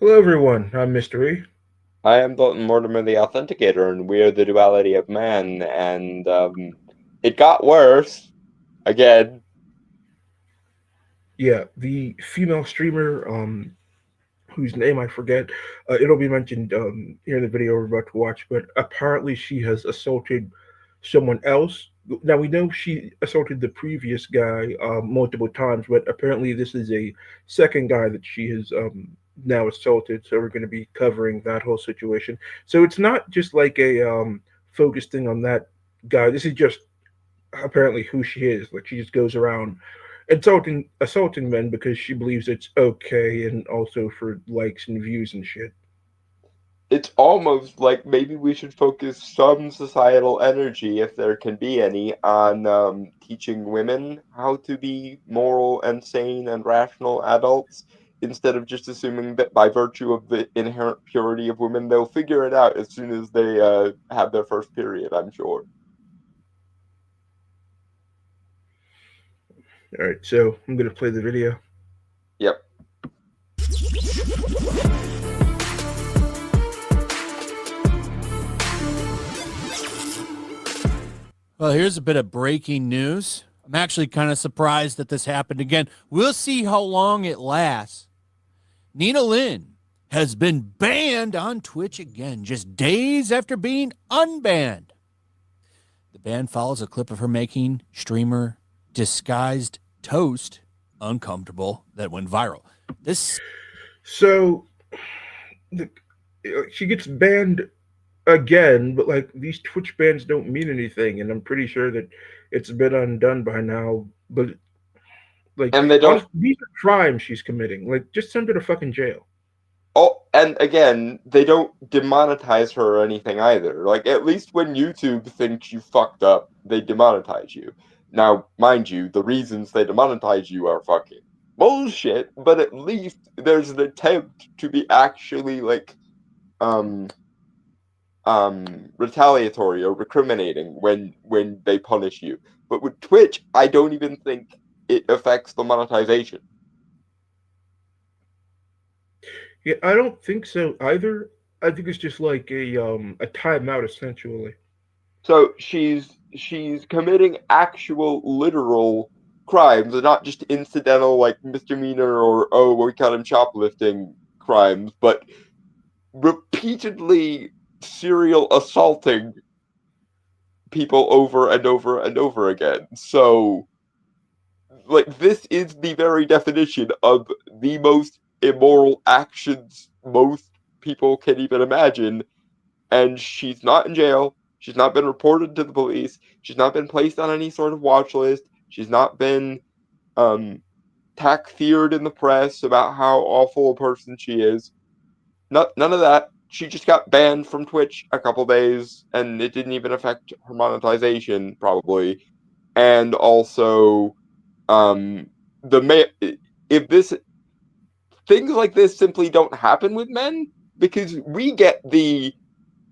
Hello, everyone. I'm Mystery. I am Dalton Mortimer, the Authenticator, and we are the Duality of Man. And it got worse again. Yeah, the female streamer, whose name I forget. It'll be mentioned here in the video we're about to watch. But apparently, she has assaulted someone else. Now we know she assaulted the previous guy multiple times, but apparently this is a second guy that she has now assaulted. So we're going to be covering that whole situation. So it's not just like a focused thing on that guy. This is just apparently who she is. Like she just goes around assaulting men because she believes it's okay and also for likes and views and shit. It's almost like maybe we should focus some societal energy, if there can be any, on teaching women how to be moral and sane and rational adults instead of just assuming that by virtue of the inherent purity of women, they'll figure it out as soon as they have their first period, I'm sure. All right, so I'm gonna play the video. Yep. Well, here's a bit of breaking news. I'm actually kind of surprised that this happened again. We'll see how long it lasts. Nina Lynn has been banned on Twitch again, just days after being unbanned. The ban follows a clip of her making streamer disguised toast uncomfortable that went viral. This So the, she gets banned again, but like these Twitch bans don't mean anything, and I'm pretty sure that it's been undone by now. But like, And they don't. honestly, these are crimes she's committing. Like, just send her to fucking jail. Oh, and again, they don't demonetize her or anything either. Like, at least when YouTube thinks you fucked up, they demonetize you. Now, mind you, the reasons they demonetize you are fucking bullshit, but at least there's an attempt to be actually, like, um, retaliatory or recriminating when they punish you. But with Twitch, I don't even think it affects the monetization. Yeah, I don't think so either. I think it's just like a timeout essentially. So she's committing actual literal crimes, and not just incidental like misdemeanor or oh we caught him shoplifting crimes, but repeatedly serial assaulting people over and over and over again. So like this is the very definition of the most immoral actions most people can even imagine, and she's not in jail. She's not been reported to the police. She's not been placed on any sort of watch list. She's not been um, tack-feared in the press about how awful a person she is. None of that. She just got banned from Twitch a couple days, and it didn't even affect her monetization, probably. And also, um, if this things like this simply don't happen with men because we get the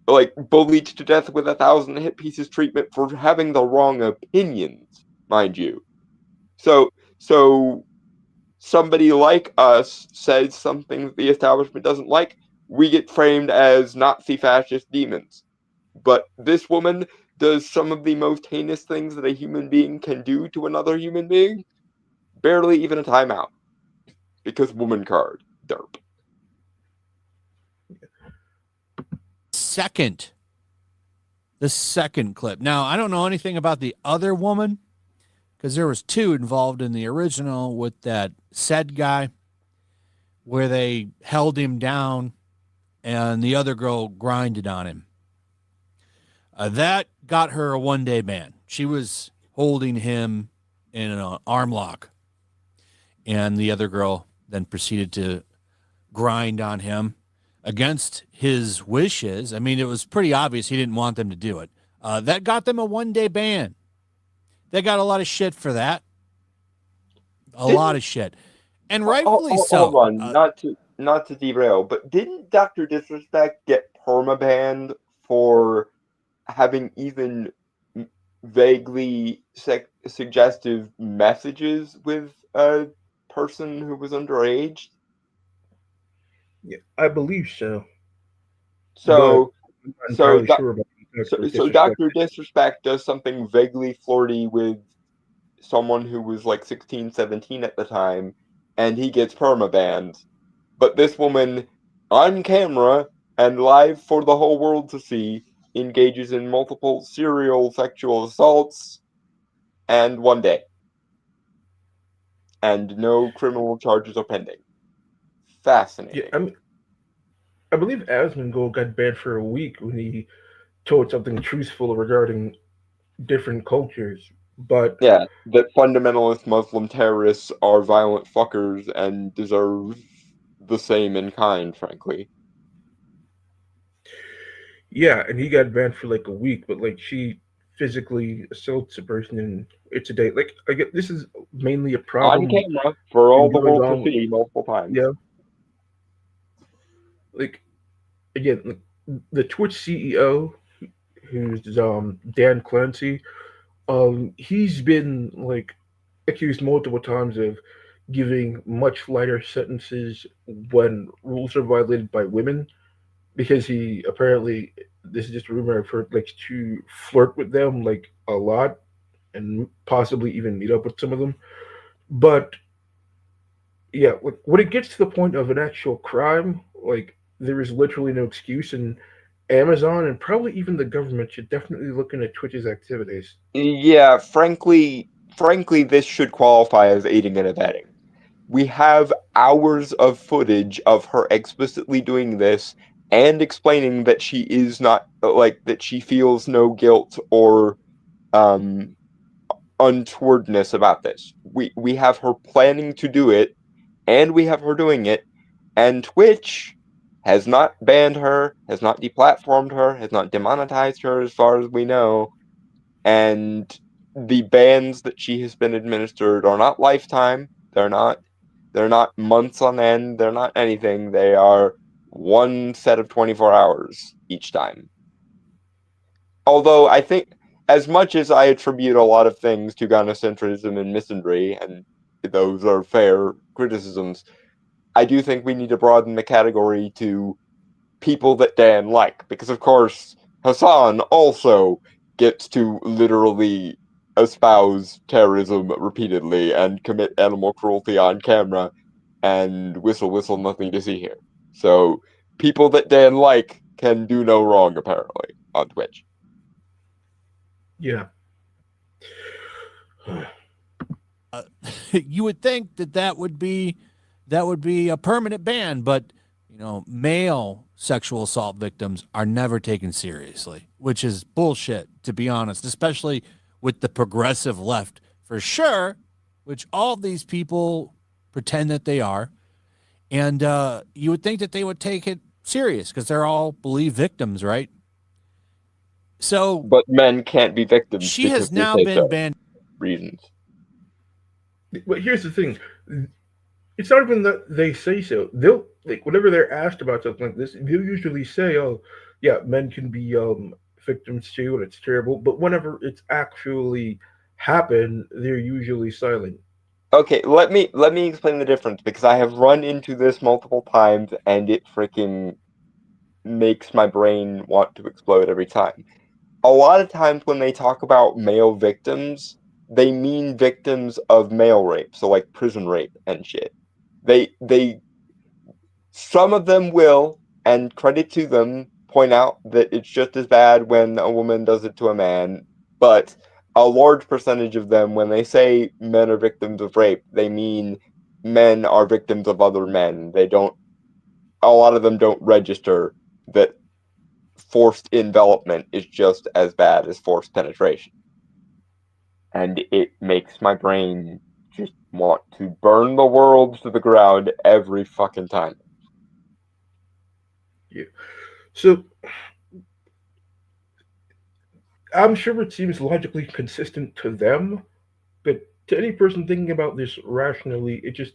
like bullied to death with 1,000 hit pieces treatment for having the wrong opinions, mind you. So somebody like us says something the establishment doesn't like, we get framed as Nazi fascist demons. But this woman does some of the most heinous things that a human being can do to another human being, barely even a timeout. Because woman card. Derp. second, the second clip. Now, I don't know anything about the other woman because there was two involved in the original with that said guy where they held him down and the other girl grinded on him. That got her a 1 day ban. She was holding him in an arm lock, and the other girl then proceeded to grind on him against his wishes. I mean, it was pretty obvious he didn't want them to do it. That got them a 1 day ban. They got a lot of shit for that. A lot Didn't of shit. And rightfully hold so. on, not to derail, but didn't Doctor Disrespect get permabanned for having even vaguely suggestive messages with a person who was underage? Yeah, I believe so, but So I'm not so entirely doc- sure about the so factor of so disrespect. Dr. Disrespect does something vaguely flirty with someone who was like 16, 17 at the time, and he gets permabanned. But this woman, on camera and live for the whole world to see, engages in multiple serial sexual assaults and one day, and no criminal charges are pending. Yeah, Fascinating. I believe Asmongold got banned for a week when he told something truthful regarding different cultures. But Yeah, that fundamentalist Muslim terrorists are violent fuckers and deserve the same in kind, frankly. yeah, and he got banned for like a week. But like she physically assaults a person, and it's a date. Like I get this is mainly a On problem camera for in all the going world to on. see multiple times. Yeah, like again, like, the Twitch CEO, who's Dan Clancy. He's been like accused multiple times of giving much lighter sentences when rules are violated by women because he apparently, this is just a rumor I've heard, likes to flirt with them like a lot and possibly even meet up with some of them. But yeah, like when it gets to the point of an actual crime, like there is literally no excuse, and Amazon and probably even the government should definitely look into Twitch's activities. Yeah, frankly, this should qualify as aiding and abetting. We have hours of footage of her explicitly doing this and explaining that she is not like that she feels no guilt or um untowardness about this. We have her planning to do it and we have her doing it, and Twitch has not banned her, has not deplatformed her, has not demonetized her as far as we know, and the bans that she has been administered are not lifetime. They're not months on end. They're not anything. They are one set of 24 hours each time. Although I think, as much as I attribute a lot of things to gynocentrism and misandry, and those are fair criticisms, I do think we need to broaden the category to people that Dan like, because of course Hassan also gets to literally espouse terrorism repeatedly and commit animal cruelty on camera and whistle nothing to see here. So people that Dan like can do no wrong apparently on Twitch. Yeah. Uh, you would think that that would be a permanent ban, but male sexual assault victims are never taken seriously, which is bullshit, to be honest, especially with the progressive left for sure, which all these people pretend that they are. And you would think that they would take it serious because they're all believe victims, right? So But men can't be victims she because has they now say been so. banned. Reasons. But here's the thing: it's not even that they say so. They'll like whenever they're asked about something like this, they'll usually say, "Oh, yeah, men can be victims too, and it's terrible." But whenever it's actually happened, they're usually silent. Okay, let me explain the difference because I have run into this multiple times and it freaking makes my brain want to explode every time. A lot of times when they talk about male victims, they mean victims of male rape, so like prison rape and shit. They some of them will, and credit to them, point out that it's just as bad when a woman does it to a man, but a large percentage of them, when they say men are victims of rape, they mean men are victims of other men. They don't, a lot of them don't register that forced envelopment is just as bad as forced penetration. And it makes my brain just want to burn the world to the ground every fucking time. Yeah. So I'm sure it seems logically consistent to them, but to any person thinking about this rationally, it just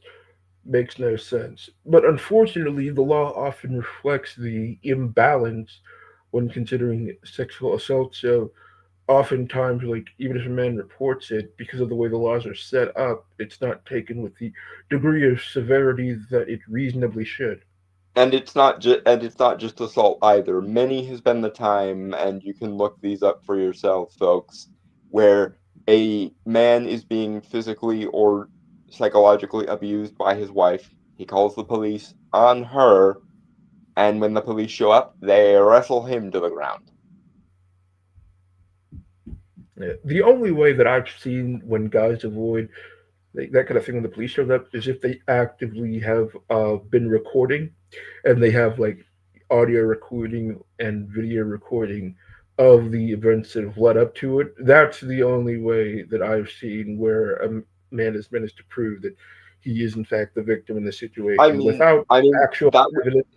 makes no sense. But unfortunately, the law often reflects the imbalance when considering sexual assault. So oftentimes, like even if a man reports it, because of the way the laws are set up, it's not taken with the degree of severity that it reasonably should. and it's not just assault either. Many has been the time, and you can look these up for yourself, folks, where a man is being physically or psychologically abused by his wife. He calls the police on her, and when the police show up, they wrestle him to the ground. Yeah. The only way that I've seen when guys avoid that kind of thing when the police show up is if they actively have been recording and they have like audio recording and video recording of the events that have led up to it. That's the only way that I've seen where a man has managed to prove that he is in fact the victim in the I situation mean, without I mean actual that evidence.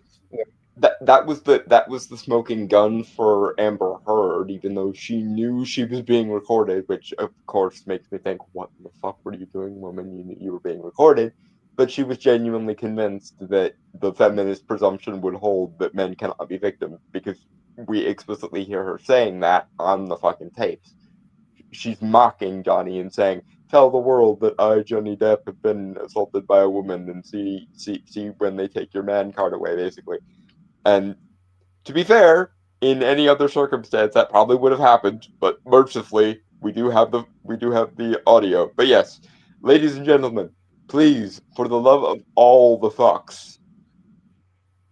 that was the smoking gun for Amber Heard, even though she knew she was being recorded, which of course makes me think, what the fuck were you doing, woman? You knew you were being recorded. But she was genuinely convinced that the feminist presumption would hold that men cannot be victims, because we explicitly hear her saying that on the fucking tapes. She's mocking Johnny and saying, "Tell the world that I, Johnny Depp, have been assaulted by a woman, and see when they take your man card away," basically. And to be fair, in any other circumstance, that probably would have happened. But mercifully, we do have the audio. But yes, ladies and gentlemen, please, for the love of all the fucks,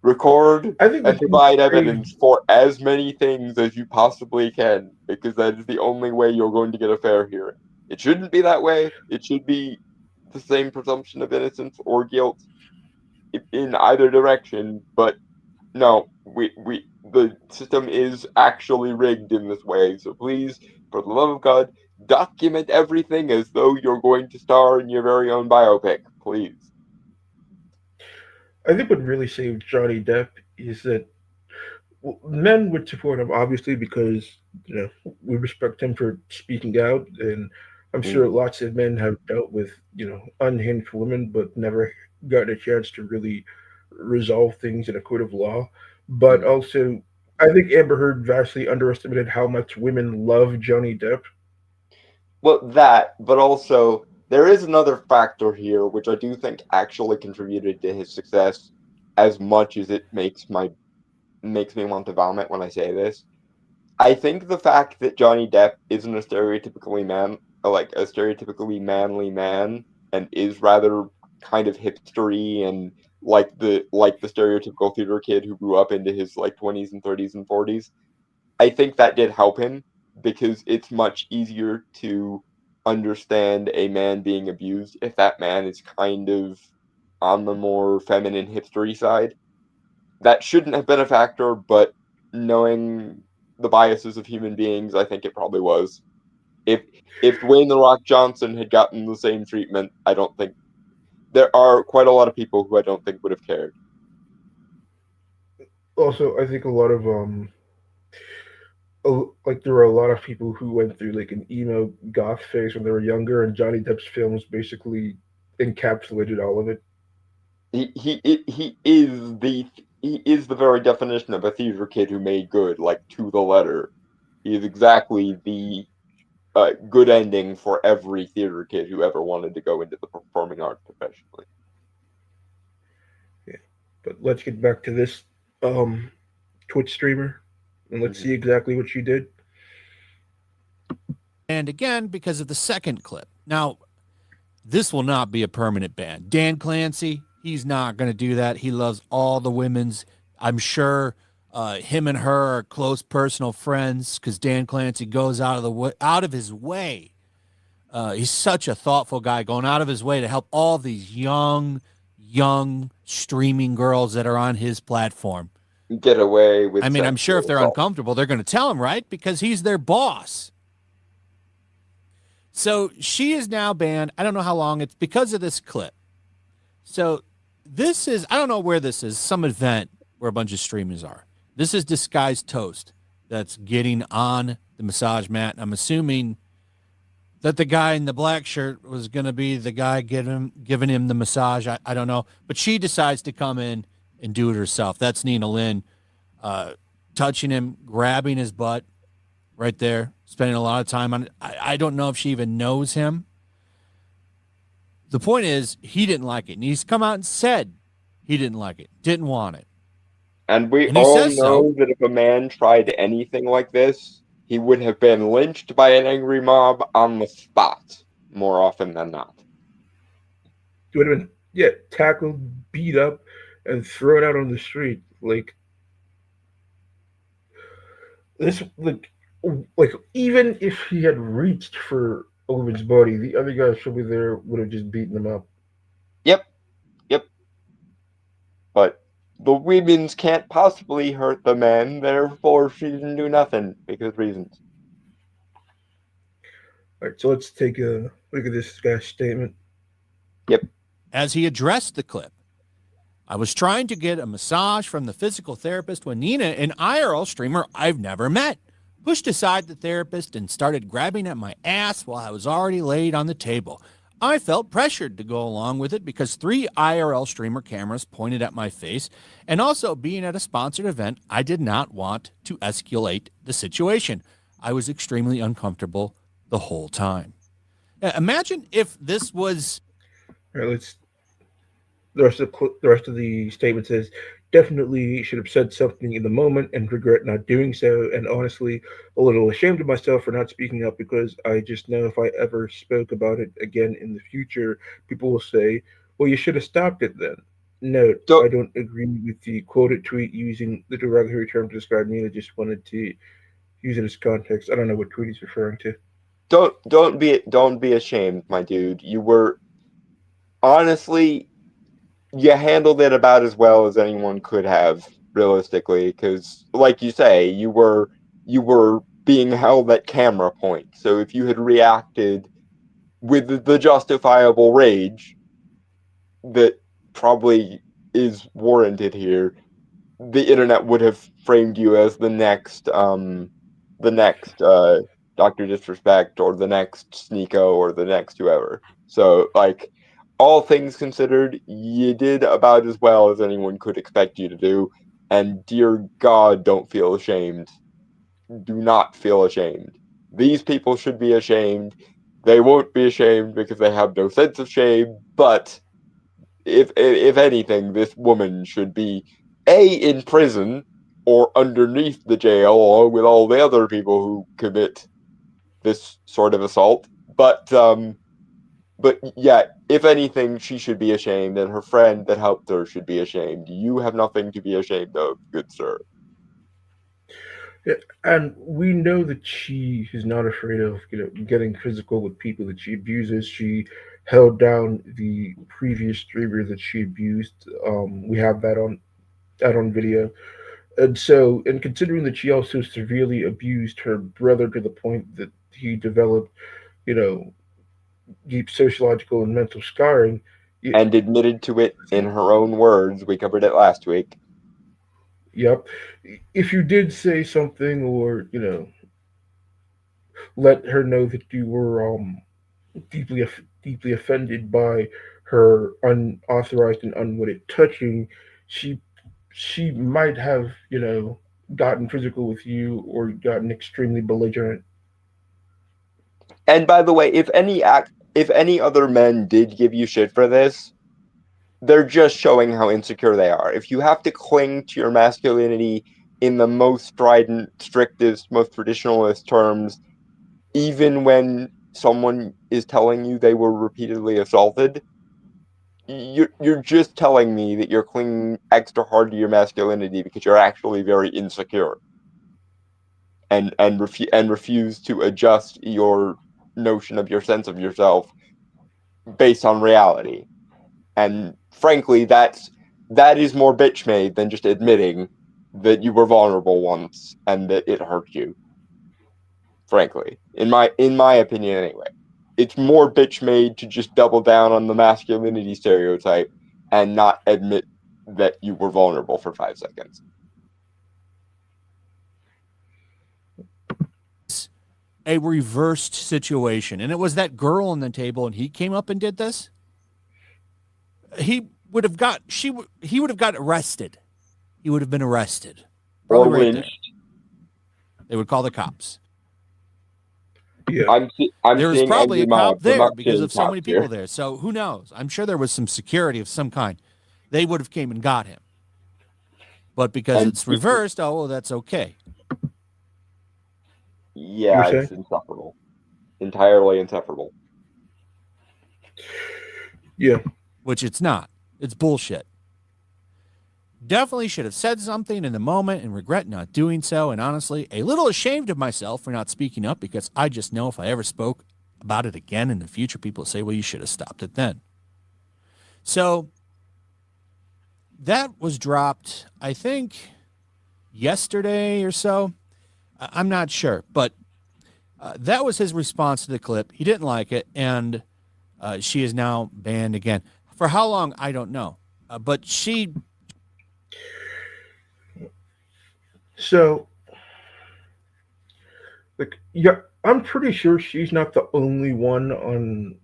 record I think and the thing provide that really, evidence for as many things as you possibly can, because that is the only way you're going to get a fair hearing. It shouldn't be that way. It should be the same presumption of innocence or guilt in either direction, but no, the system is actually rigged in this way. So please, for the love of God, document everything as though you're going to star in your very own biopic, please. I think what really saved Johnny Depp is that men would support him obviously because you know we respect him for speaking out, and I'm sure Hmm. lots of men have dealt with unhinged women but never gotten a chance to really resolve things in a court of law. But Hmm. also, I think Amber Heard vastly underestimated how much women love Johnny Depp. Well, that, but also there is another factor here, which I do think actually contributed to his success as much as it makes me want to vomit when I say this. I think the fact that Johnny Depp isn't a stereotypically manly man, and is rather kind of hipstery and like the stereotypical theater kid who grew up into his like 20s and 30s and 40s. I think that did help him, because it's much easier to understand a man being abused if that man is kind of on the more feminine hipstery side. That shouldn't have been a factor, but knowing the biases of human beings, I think it probably was. If if Dwayne the Rock Johnson had gotten the same treatment, I don't think there are quite a lot of people who I don't think would have cared. Also, I think a lot of like there were a lot of people who went through like an emo goth phase when they were younger, and Johnny Depp's films basically encapsulated all of it. He is the very definition of a theater kid who made good, like to the letter. He is exactly the good ending for every theater kid who ever wanted to go into the performing arts professionally. Yeah. But let's get back to this um, Twitch streamer, and let's Mhm. see exactly what she did. And again, because of the second clip. Now, this will not be a permanent ban. Dan Clancy, he's not going to do that. He loves all the women's. I'm sure him and her are close personal friends because Dan Clancy goes out of his way. He's such a thoughtful guy, going out of his way to help all these young streaming girls that are on his platform. Get away I with mean, I'm sure if sexual they're assault. uncomfortable, they're going to tell him, right? Because he's their boss. So she is now banned. I don't know how long. It's because of this clip. So this is, I don't know where this is, some event where a bunch of streamers are. This is Disguised Toast that's getting on the massage mat. I'm assuming that the guy in the black shirt was going to be the guy giving him the massage. I don't know. But she decides to come in and do it herself. That's Nina Lynn, uh, touching him, grabbing his butt right there, spending a lot of time on it. I don't know if she even knows him. The point is, he didn't like it. And he's come out and said he didn't like it, didn't want it. And we And he all says so. know that if a man tried anything like this, he would have been lynched by an angry mob on the spot more often than not. He would have been, yeah, tackled, beat up, and thrown out on the street. This, like even if he had reached for Owen's body, the other guys probably there would have just beaten him up. Yep, yep. But the women's can't possibly hurt the men, therefore she didn't do nothing because reasons. All right, so let's take a look at this guy's statement. Yep. As he addressed the clip, I was trying to get a massage from the physical therapist when Nina, an IRL streamer I've never met, pushed aside the therapist and started grabbing at my ass while I was already laid on the table. I felt pressured to go along with it because 3 IRL streamer cameras pointed at my face, and also being at a sponsored event, I did not want to escalate the situation. I was extremely uncomfortable the whole time. Imagine if this was All right, let's the rest of the statement says definitely should have said something in the moment and regret not doing so, and honestly a little ashamed of myself for not speaking up because I just know if I ever spoke about it again in the future, people will say, well, you should have stopped it then. Note, I Don't don't agree with the quoted tweet using the derogatory term to describe me. I just wanted to use it as context. I don't know what tweet he's referring to. don't be ashamed, my dude. You were honestly you handled it about as well as anyone could have, realistically, because like you say, you were being held at camera point. So if you had reacted with the justifiable rage that probably is warranted here, the internet would have framed you as the next Doctor Disrespect or the next Sneeko or the next whoever. So like all things considered, you did about as well as anyone could expect you to do. And dear God, don't feel ashamed. Do not feel ashamed. These people should be ashamed. They won't be ashamed because they have no sense of shame. But if anything, this woman should be in prison or underneath the jail, along with all the other people who commit this sort of assault. But yeah, if anything, she should be ashamed, and her friend that helped her should be ashamed. You have nothing to be ashamed of, good sir. Yeah, and we know that she is not afraid of getting physical with people that she abuses. She held down the previous streamer that she abused. We have that on video, and considering that she also severely abused her brother to the point that he developed you know deep sociological and mental scarring. y- And admitted to it in her own words. We covered it last week. Yep. If you did say something or let her know that you were deeply offended by her unauthorized and unwitting touching, she she might have gotten physical with you or gotten extremely belligerent. And by the way, if any other men did give you shit for this, they're just showing how insecure they are. If you have to cling to your masculinity in the most strident, strictest, most traditionalist terms, even when someone is telling you they were repeatedly assaulted, you're just telling me that you're clinging extra hard to your masculinity because you're actually very insecure and refuse to adjust your notion of your sense of yourself based on reality. And frankly, that is more bitch made than just admitting that you were vulnerable once and that it hurt you. Frankly, in my opinion, anyway, it's more bitch made to just double down on the masculinity stereotype and not admit that you were vulnerable for 5 seconds. a reversed situation, and it was that girl on the table, and he came up and did this, he would have got arrested. He would have been arrested, Or probably right there. lynched. They would call the cops. Yeah. I'm There was seeing probably angry a cop mobs. I'm there not because seeing of so cops many people here. there. So who knows? I'm sure there was some security of some kind. They would have came and got him. But because And it's reversed, oh, well, that's okay. You were yeah, saying? it's insufferable. Entirely insufferable. Yeah. Which it's not. It's bullshit. Definitely should have said something in the moment and regret not doing so. And honestly, a little ashamed of myself for not speaking up because I just know if I ever spoke about it again in the future, people would say, well, you should have stopped it then. So that was dropped, I think, yesterday or so. I'm not sure, but that was his response to the clip. He didn't like it, and she is now banned again. For how long, I don't know. But she. So, like, yeah, I'm pretty sure she's not the only one on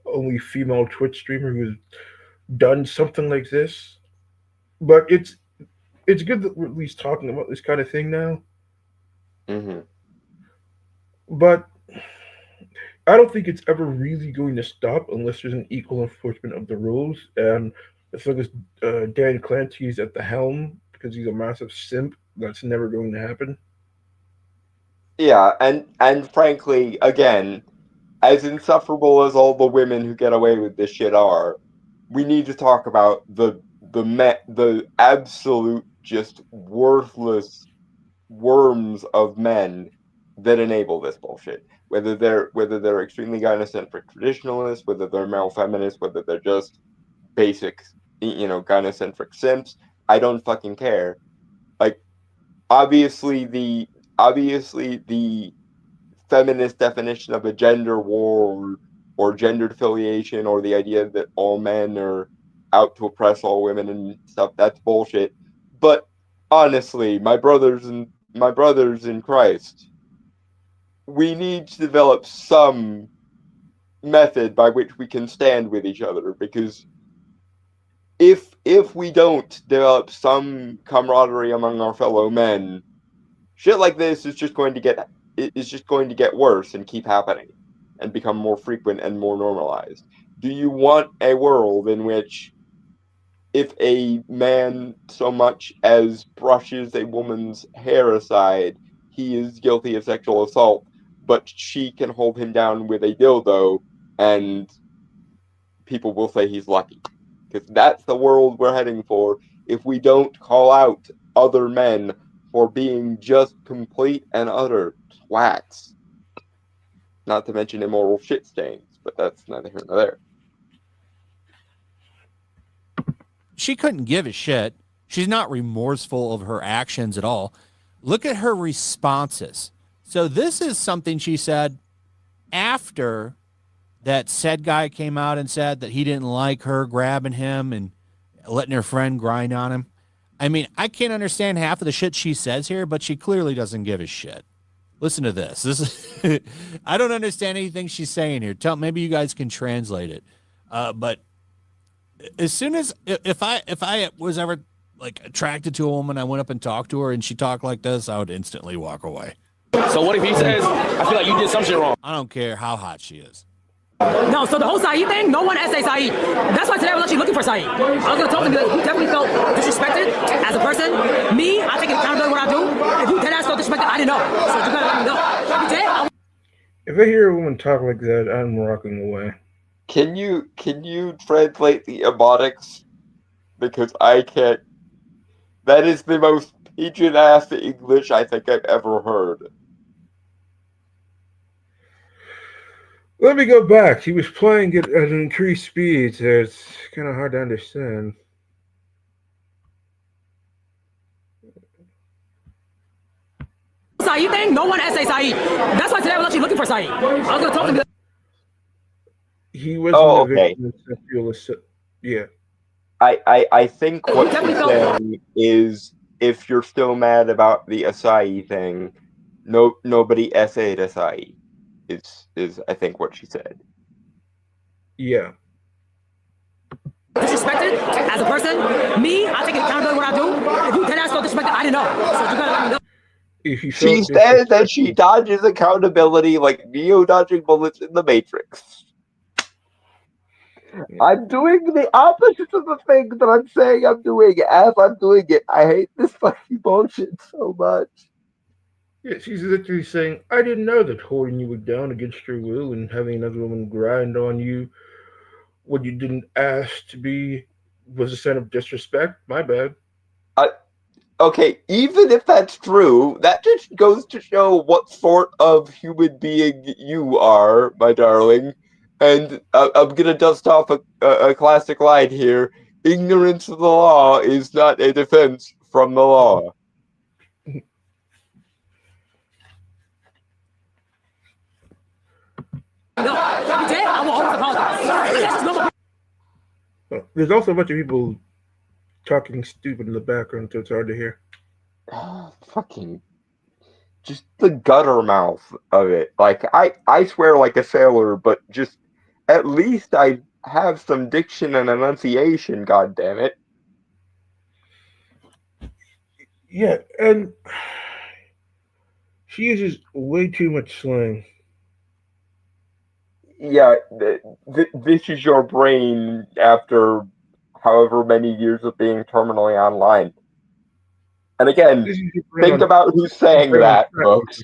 only female Twitch streamer who's done something like this. But it's good that we're at least talking about this kind of thing now. Mm-hmm. But I don't think it's ever really going to stop unless there's an equal enforcement of the rules. And as long as Dan Clancy's at the helm because he's a massive simp, that's never going to happen. Yeah, and frankly, again, as insufferable as all the women who get away with this shit are, we need to talk about the absolute just worthless worms of men that enable this bullshit. Whether they're extremely gynocentric traditionalists, whether they're male feminists, whether they're just basic, gynocentric simps, I don't fucking care. Like obviously the feminist definition of a gender war or gendered affiliation or the idea that all men are out to oppress all women and stuff, that's bullshit. But honestly, my brothers in Christ, we need to develop some method by which we can stand with each other, because if we don't develop some camaraderie among our fellow men, shit like this is just going to get worse and keep happening and become more frequent and more normalized. Do you want a world in which if a man so much as brushes a woman's hair aside, he is guilty of sexual assault, but she can hold him down with a dildo and people will say he's lucky? Because that's the world we're heading for if we don't call out other men for being just complete and utter twats. Not to mention immoral shit stains, but that's neither here nor there. She couldn't give a shit. She's not remorseful of her actions at all. Look at her responses. So this is something she said after that said guy came out and said that he didn't like her grabbing him and letting her friend grind on him. I mean, I can't understand half of the shit she says here, but she clearly doesn't give a shit. Listen to this. This is I don't understand anything she's saying here. Maybe you guys can translate it. But as soon as if I was ever like attracted to a woman, I went up and talked to her and she talked like this, I would instantly walk away. So what if he says, I feel like you did some shit wrong? I don't care how hot she is. No, so the whole Saeed thing, no one essay Saeed. That's why today I was actually looking for Saeed. I was going to talk to him, be like, you definitely felt disrespected as a person. Me, I take accountability what I do. If you dead ass felt disrespected, I didn't know. So you gotta let me know. If you did, If I hear a woman talk like that, I'm walking away. Can you translate the emotics? Because I can't. That is the most pigeon ass English I think I've ever heard. Let me go back. He was playing it at an increased speed, so it's kind of hard to understand. Saeed thing, no one essay Saeed. That's why today I was actually looking for Saeed. I was going to talk to him. He wasn't Oh, a okay. victim of sexual assault. Yeah. I think what she's saying is, if you're still mad about the Acai thing, nobody essayed Acai. Is I think what she said. Yeah. Disrespected as a person. Me, I take accountability what I do. If you dead ass felt disrespected, I didn't know. So you gotta let me know. If you She said that she dodges accountability like Neo dodging bullets in the Matrix. I'm doing the opposite of the thing that I'm saying I'm doing as I'm doing it. I hate this fucking bullshit so much. Yeah, she's literally saying, I didn't know that holding you down against your will and having another woman grind on you when you didn't ask to be was a sign of disrespect. My bad. I, okay, even if that's true, that just goes to show what sort of human being you are, my darling. And I'm gonna dust off a classic line here. Ignorance of the law is not a defense from the law. No, if you did, I will always apologize. This is normal. There's also a bunch of people talking stupid in the background, so it's hard to hear. Fucking just the gutter mouth of it. Like I swear like a sailor, but just at least I have some diction and enunciation, god damn it. Yeah, and she uses way too much slang. Yeah, this is your brain after however many years of being terminally online. And again, This is your brain think on about who's saying brain on that, crack. folks.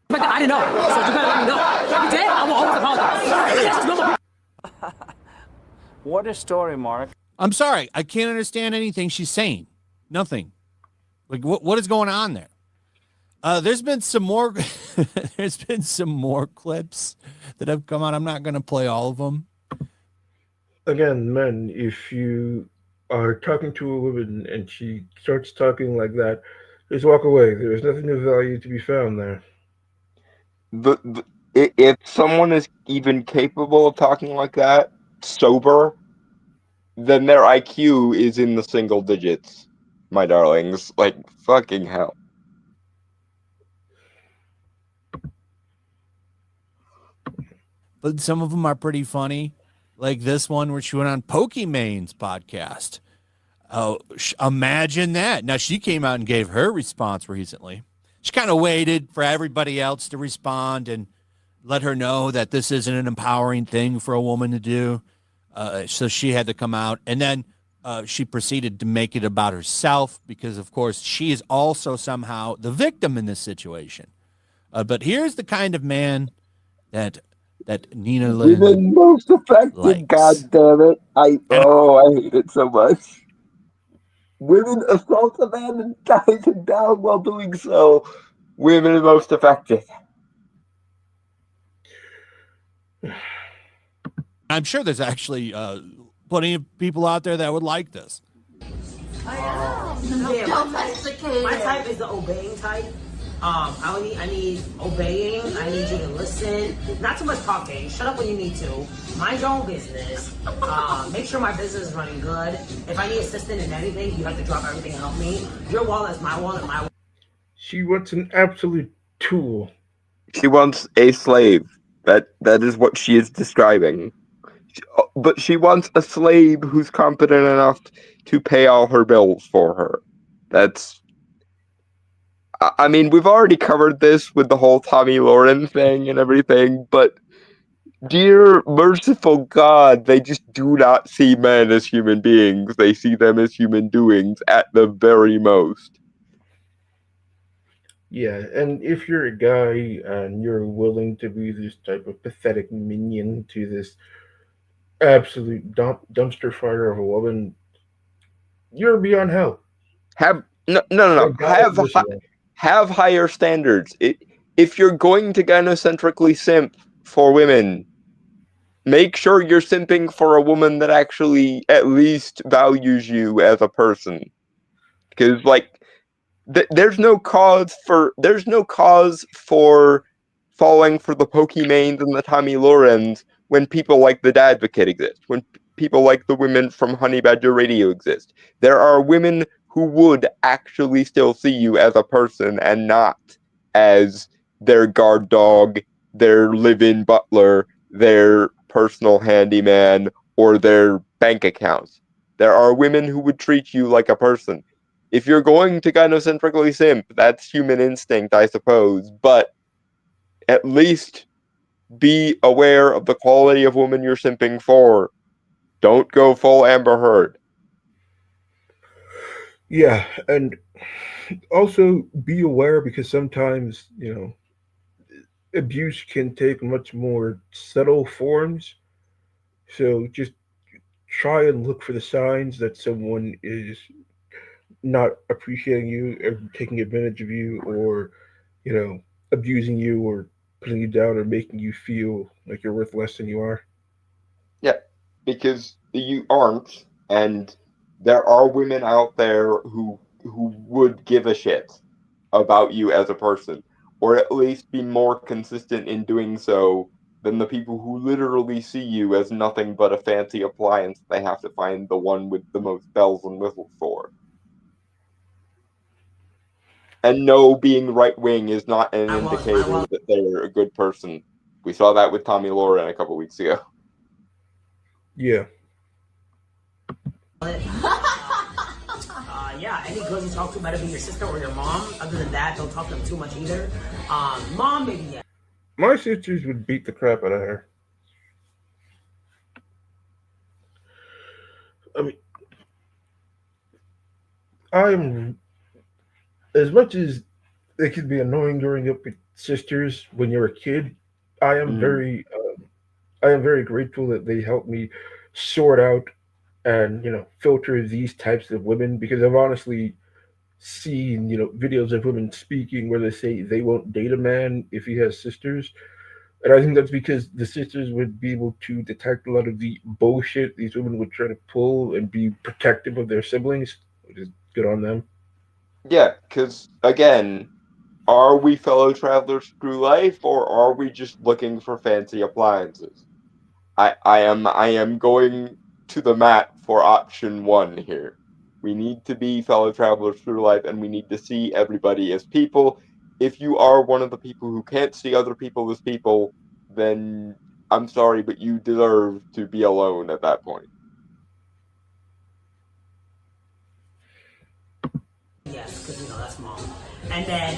I didn't know. So you gotta let me know. If you did, I will always apologize. This is normal. What a story, Mark. I'm sorry, I can't understand anything she's saying. Nothing. Like what is going on there? There's been some more. There's been some more clips that have come out. I'm not going to play all of them. Again, men, if you are talking to a woman and she starts talking like that, just walk away. There's nothing of value to be found there. If someone is even capable of talking like that, sober, then their IQ is in the single digits, my darlings. Like, fucking hell. But some of them are pretty funny. Like this one where she went on Pokemon's podcast. Oh, imagine that. Now, she came out and gave her response recently. She kind of waited for everybody else to respond and let her know that this isn't an empowering thing for a woman to do. So she had to come out. And then she proceeded to make it about herself because, of course, she is also somehow the victim in this situation. But here's the kind of man that Nina Lynn Women most affected, likes. god damn it. I hate it so much. Women assault a man and ties him down while doing so. Women most affected. I'm sure there's actually plenty of people out there that would like this. Yeah, my type is the obeying type. I need obeying. I need you to listen. Not too much talking. Shut up when you need to. Mind your own business. Make sure my business is running good. If I need assistance in anything, you have to drop everything and help me. Your wall is my wall and my wall. She wants an absolute tool. She wants a slave. That is what she is describing. But she wants a slave who's competent enough to pay all her bills for her. That's... I mean, we've already covered this with the whole Tommy Lauren thing and everything, but dear merciful God, they just do not see men as human beings. They see them as human doings at the very most. Yeah, and if you're a guy and you're willing to be this type of pathetic minion to this absolute dumpster fire of a woman, you're beyond help. No. Have higher standards. If you're going to gynocentrically simp for women, make sure you're simping for a woman that actually at least values you as a person. Because, like, there's no cause for falling for the Pokimane and the Tommy Laurens when people like the Dadvocate exist, when people like the women from Honey Badger Radio exist. There are women who would actually still see you as a person and not as their guard dog, their live-in butler, their personal handyman, or their bank accounts. There are women who would treat you like a person. If you're going to gynocentrically simp, that's human instinct, I suppose, but at least be aware of the quality of woman you're simping for. Don't go full Amber Heard. Yeah, and also be aware because sometimes, abuse can take much more subtle forms. So just try and look for the signs that someone is not appreciating you or taking advantage of you or, you know, abusing you or putting you down or making you feel like you're worth less than you are. Yeah, because you aren't, and there are women out there who would give a shit about you as a person, or at least be more consistent in doing so than the people who literally see you as nothing but a fancy appliance they have to find the one with the most bells and whistles for. And no, being right wing is not an indicator that they're a good person. We saw that with Tommy Lauren a couple weeks ago. Yeah. Yeah, any girl you talk to better be your sister or your mom. Other than that, don't talk to them too much either. Mom, maybe yeah. My sisters would beat the crap out of her. I mean, I'm as much as it can be annoying growing up with sisters when you're a kid. I am Mm. very, I am very grateful that they helped me sort out and filter these types of women because I've honestly seen videos of women speaking where they say they won't date a man if he has sisters, and I think that's because the sisters would be able to detect a lot of the bullshit these women would try to pull and be protective of their siblings, which is good on them. Yeah, because again, are we fellow travelers through life, or are we just looking for fancy appliances? I am going to the mat for option one here. We need to be fellow travelers through life, and we need to see everybody as people. If you are one of the people who can't see other people as people, then I'm sorry, but you deserve to be alone at that point. Yes, because that's mom. And then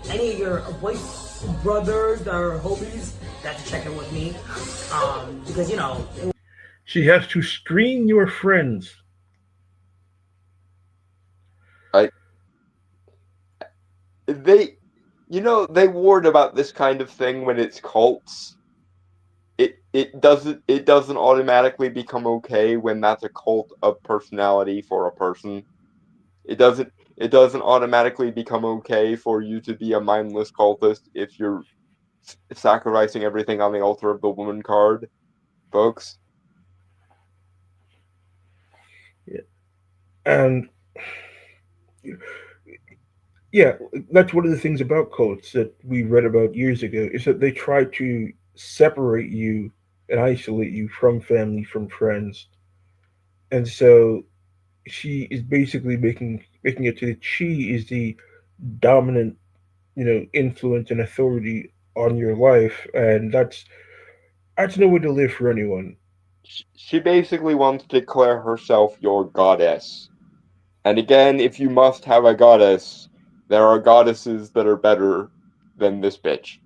any of your voice brothers or homies that to check in with me. Because She has to screen your friends. I they they warn about this kind of thing when it's cults. It doesn't automatically become okay when that's a cult of personality for a person. It doesn't automatically become okay for you to be a mindless cultist if you're sacrificing everything on the altar of the woman card, folks. Yeah. And yeah, that's one of the things about cults that we read about years ago is that they try to separate you and isolate you from family, from friends. And so she is basically making it to that she is the dominant, influence and authority on your life, and that's no way to live for anyone. She basically wants to declare herself your goddess. And again, if you must have a goddess, there are goddesses that are better than this bitch.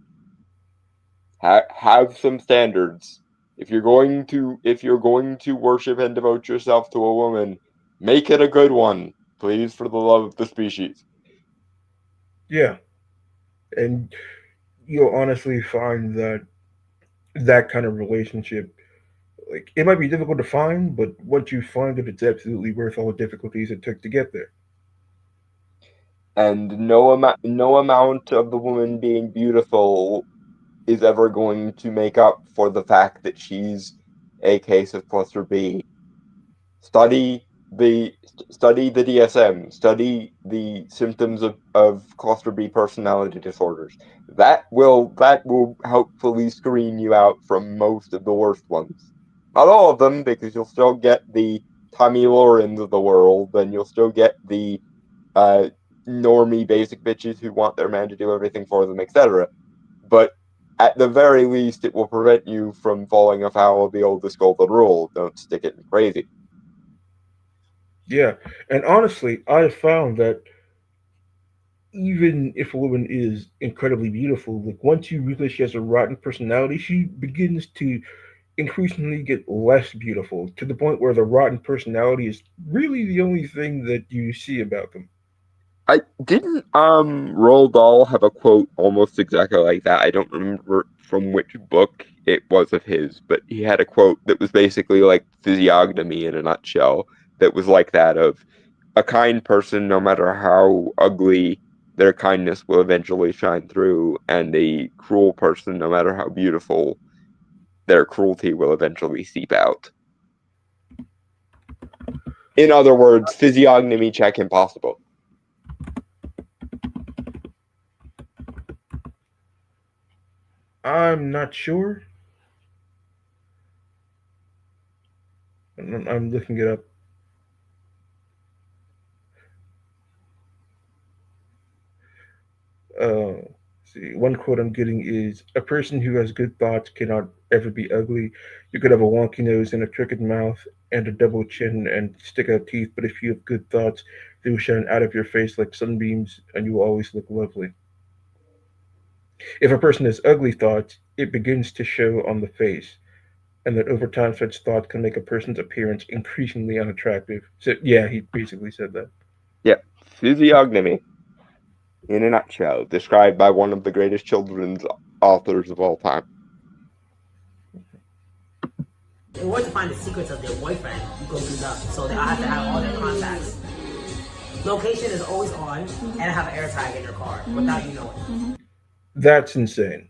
Have some standards. If you're going to worship and devote yourself to a woman, make it a good one, please, for the love of the species. Yeah, and you'll honestly find that that kind of relationship, like, it might be difficult to find, but once you find it, it's absolutely worth all the difficulties it took to get there. And no amount of the woman being beautiful is ever going to make up for the fact that she's a case of cluster B. Study study the DSM, study the symptoms of cluster B personality disorders. That will hopefully screen you out from most of the worst ones. Not all of them, because you'll still get the Tommy Laurens of the world, and you'll still get the uh, normie basic bitches who want their man to do everything for them, etc. But at the very least, it will prevent you from falling afoul of the oldest golden rule: don't stick it in crazy. Yeah, and honestly, I have found that even if a woman is incredibly beautiful, like once you realize she has a rotten personality, she begins to increasingly get less beautiful to the point where the rotten personality is really the only thing that you see about them. I didn't Roald Dahl have a quote almost exactly like that. I don't remember from which book it was of his, but he had a quote that was basically like physiognomy in a nutshell, that was like that of a kind person, no matter how ugly, their kindness will eventually shine through, and a cruel person, no matter how beautiful, their cruelty will eventually seep out. In other words, physiognomy check impossible. I'm not sure. I'm looking it up. See, one quote I'm getting is a person who has good thoughts cannot ever be ugly. You could have a wonky nose and a crooked mouth and a double chin and stick out teeth, but if you have good thoughts, they will shine out of your face like sunbeams and you will always look lovely. If a person has ugly thoughts, it begins to show on the face, and that over time such thoughts can make a person's appearance increasingly unattractive. So yeah, he basically said that. Yep, physiognomy, in a nutshell, described by one of the greatest children's authors of all time. In order to find the secrets of their boyfriend, you go through them. So they have to have all their contacts. Location is always on, and have an air tag in your car without you knowing. That's insane.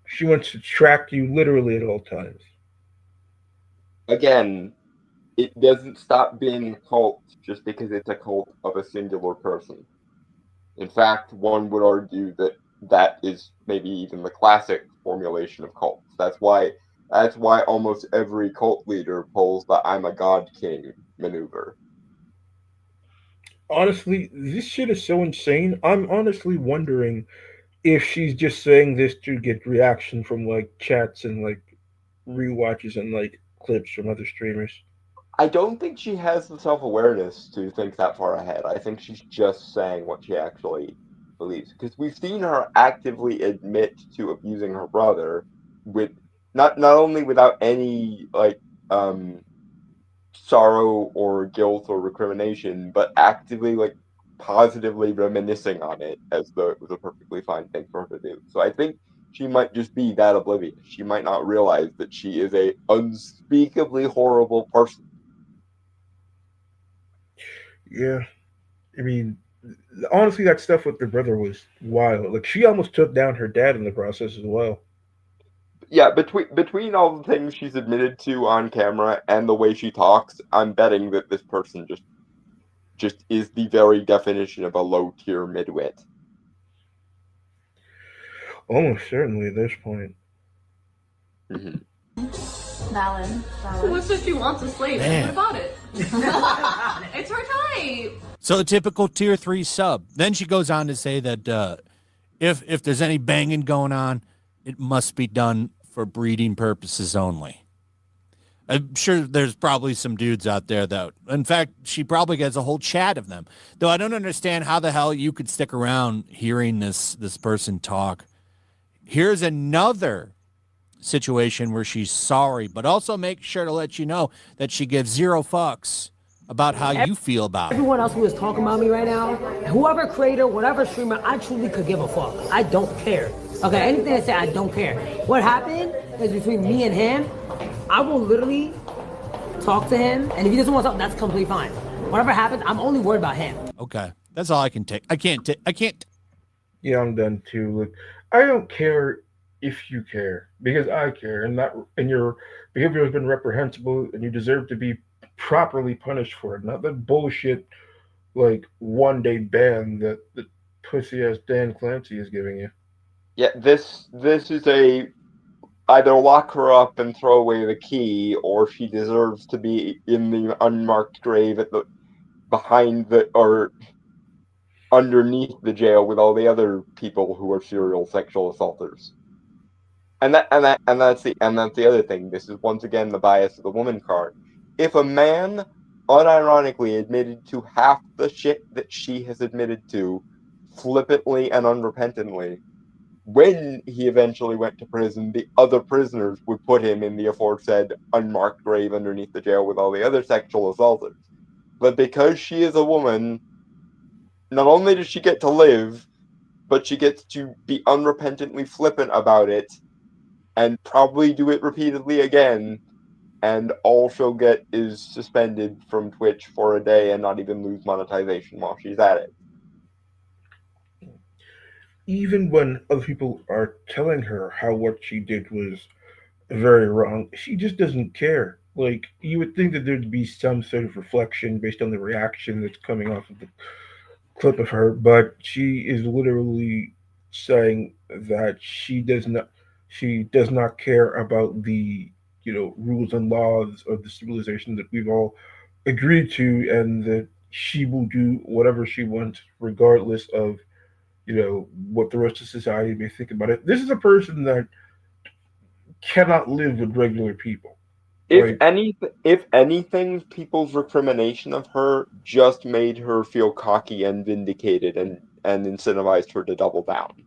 She wants to track you literally at all times. Again, it doesn't stop being a cult just because it's a cult of a singular person. In fact, one would argue that that is maybe even the classic formulation of cults. That's why almost every cult leader pulls the "I'm a god king" maneuver. Honestly, this shit is so insane. I'm honestly wondering if she's just saying this to get reaction from like chats and like rewatches and like clips from other streamers. I don't think she has the self awareness to think that far ahead. I think she's just saying what she actually believes. Because we've seen her actively admit to abusing her brother with not only without any um sorrow or guilt or recrimination, but actively positively reminiscing on it as though it was a perfectly fine thing for her to do. So I think she might just be that oblivious. She might not realize that she is a unspeakably horrible person. Yeah, I mean, honestly, that stuff with the brother was wild. Like she almost took down her dad in the process as well. Yeah, between all the things she's admitted to on camera and the way she talks, I'm betting that this person just is the very definition of a low tier midwit. Almost certainly at this point. Mm-hmm. Valid. What if she wants a slave? Man. What about it? It's her type. So the typical tier 3 sub. Then she goes on to say that if there's any banging going on, it must be done for breeding purposes only. I'm sure there's probably some dudes out there that, in fact, she probably gets a whole chat of them. Though I don't understand how the hell you could stick around hearing this person talk. Here's another situation where she's sorry, but also make sure to let you know that she gives zero fucks about how you feel about it. Everyone else who is talking about me right now, whoever creator, whatever streamer, I truly could give a fuck. I don't care. Okay, anything I say, I don't care. What happened is between me and him. I will literally talk to him, and if he doesn't want to talk, that's completely fine. Whatever happens, I'm only worried about him. Okay, that's all I can take. I can't. Yeah, I'm done too. Look, I don't care if you care because I care, and your behavior has been reprehensible, and you deserve to be properly punished for it. Not that bullshit like 1 day ban that the pussy ass Dan Clancy is giving you. Yeah, this is a either lock her up and throw away the key, or she deserves to be in the unmarked grave at the behind the or underneath the jail with all the other people who are serial sexual assaulters. And that's the other thing. This is once again the bias of the woman card. If a man unironically admitted to half the shit that she has admitted to, flippantly and unrepentantly. When he eventually went to prison, the other prisoners would put him in the aforesaid unmarked grave underneath the jail with all the other sexual assaulters. But because she is a woman, not only does she get to live, but she gets to be unrepentantly flippant about it and probably do it repeatedly again. And all she'll get is suspended from Twitch for a day and not even lose monetization while she's at it. Even when other people are telling her how what she did was very wrong, she just doesn't care. Like, you would think that there'd be some sort of reflection based on the reaction that's coming off of the clip of her, but she is literally saying that she does not care about the rules and laws of the civilization that we've all agreed to, and that she will do whatever she wants regardless of what the rest of society may think about it. This is a person that cannot live with regular people. If Like, any, if anything, people's recrimination of her just made her feel cocky and vindicated, and incentivized her to double down.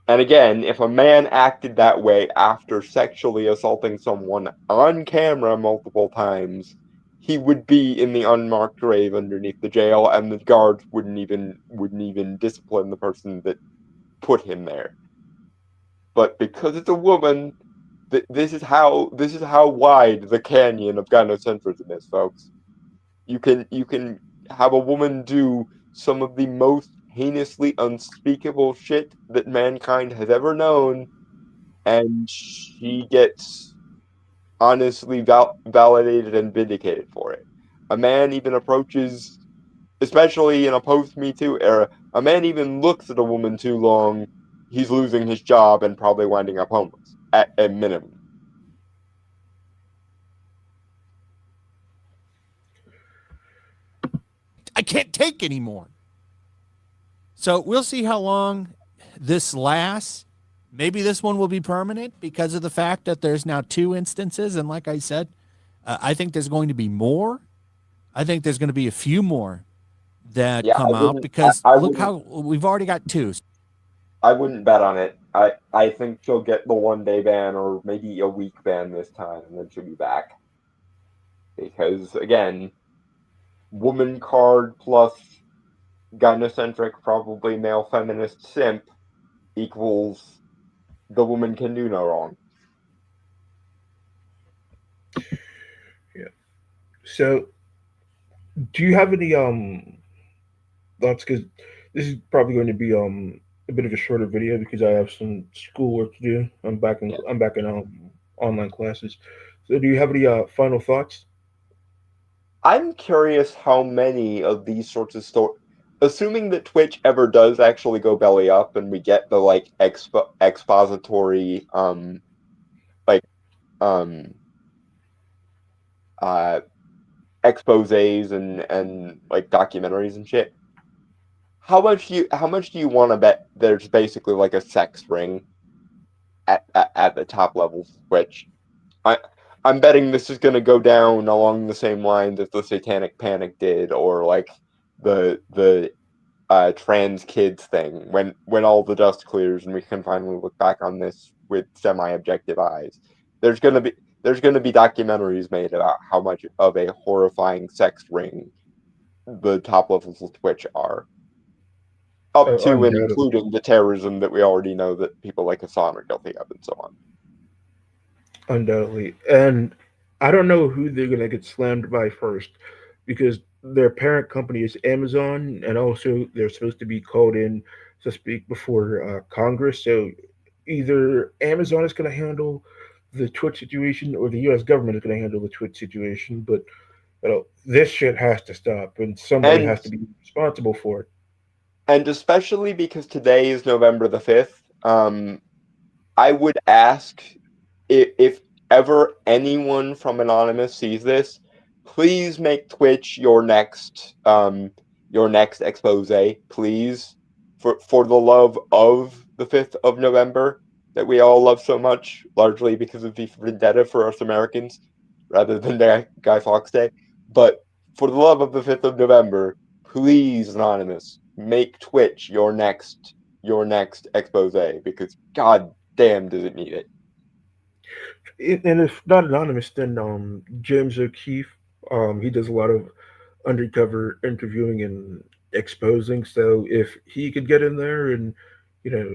And again, if a man acted that way after sexually assaulting someone on camera multiple times, he would be in the unmarked grave underneath the jail, and the guards wouldn't even discipline the person that put him there. But because it's a woman, this is how wide the canyon of gynocentrism is, folks. You can have a woman do some of the most heinously unspeakable shit that mankind has ever known, and she gets honestly validated and vindicated for it. A man even approaches, especially in a post Me Too era, a man even looks at a woman too long, he's losing his job and probably winding up homeless at a minimum. I can't take anymore. So we'll see how long this lasts. Maybe this one will be permanent because of the fact that there's now two instances. And like I said, I think there's going to be more. I think there's going to be a few more that Yeah, come out because look how we've already got two. I wouldn't bet on it. I think she'll get the 1 day ban or maybe a week ban this time, and then she'll be back. Because again, woman card plus gynocentric, probably male feminist simp equals the woman can do no wrong. yeah. So, do you have any thoughts? Because this is probably going to be a bit of a shorter video because I have some schoolwork to do. Yeah. I'm back in online classes. So, do you have any final thoughts? I'm curious how many of these sorts of stories, assuming that Twitch ever does actually go belly up and we get the like expository like um uh exposés and like documentaries and shit. How much do you want to bet there's basically like a sex ring at the top levels of Twitch? I I'm betting this is going to go down along the same lines as the Satanic Panic did, or like the trans kids thing. When all the dust clears and we can finally look back on this with semi-objective eyes, there's gonna be there's gonna be documentaries made about how much of a horrifying sex ring the top levels of Twitch are, up to and Undoubtedly. including the terrorism that we already know that people like Hassan are guilty of, and so on. Undoubtedly. And I don't know who they're going to get slammed by first because their parent company is Amazon, and also they're supposed to be called in to speak before Congress. So either Amazon is going to handle the Twitch situation or the U.S. government is going to handle the Twitch situation. But this shit has to stop, and somebody And has to be responsible for it. and especially because today is November the 5th, I would ask, if ever anyone from Anonymous sees this, please make Twitch your next expose, please, for the love of the 5th of November that we all love so much, largely because of the vendetta for us Americans. rather than Guy Fawkes Day. But for the love of the 5th of November, please, Anonymous, make Twitch your next expose, because god damn does it need it. And if not anonymous, then James O'Keefe, he does a lot of undercover interviewing and exposing. So if he could get in there and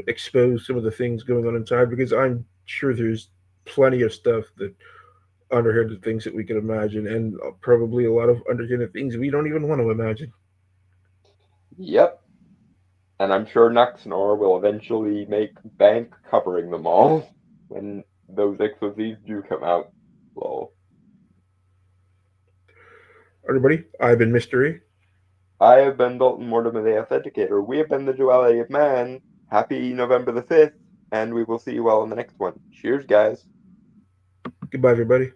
expose some of the things going on inside, because I'm sure there's plenty of stuff that underhanded things that we can imagine, and probably a lot of underhanded things we don't even want to imagine. Yep. And I'm sure Naxnor will eventually make bank covering them all when those exposes do come out. Lol. Everybody, I've been Mystery. I have been Dalton Mortimer, the Authenticator. We have been the Duality of Man. Happy November the 5th, and we will see you all in the next one. Cheers, guys. Goodbye, everybody.